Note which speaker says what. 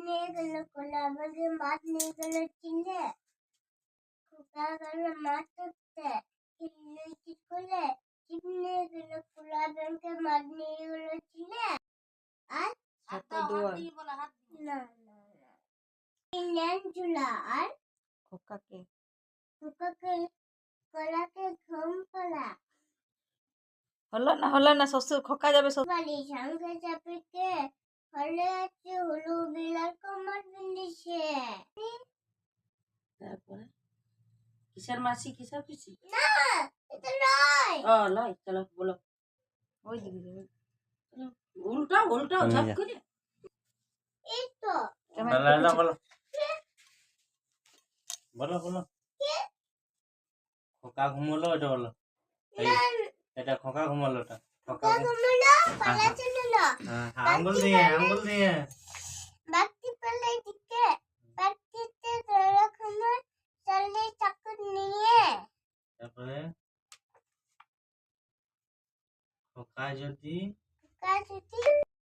Speaker 1: নিয়ে গেল কোলে আমাকে মাছ নিয়ে গেল চিনে খোকা গেল মাছ ধরতে চিনে কি কোলে চিপ নিয়ে গেল কোলে আমাকে মাছ নিয়ে গেল চিনে আর না না না ইন্ডিয়ান চুলা আর
Speaker 2: খোকাকে
Speaker 1: কলাকে ঘুম পালা
Speaker 2: হলো না শ্বশুর খোকা যাবে
Speaker 1: বাড়ি সঙ্গে চাপিকে হলে আছে হলু বিলাল কমার বিন্দিছে
Speaker 2: তারপরে কিসের মাসি কিসের পিসি
Speaker 1: না এটা নয়
Speaker 2: লয় চলো বলো ওই দিকে যাবে উল্টাও ঝপ করে
Speaker 1: এই তো
Speaker 3: বলো খোকা ঘুমোলো এটা বলো এটা খোকা ঘুমোলো এটা খোকা
Speaker 1: ঘুমলো পালা চললো
Speaker 3: আঙ্গুল দিয়ে
Speaker 1: বাকি পালা দিকে বাকিতে ধরে ঘুমো চলে চাকু নিয়ে
Speaker 3: তারপরে খোকা যদি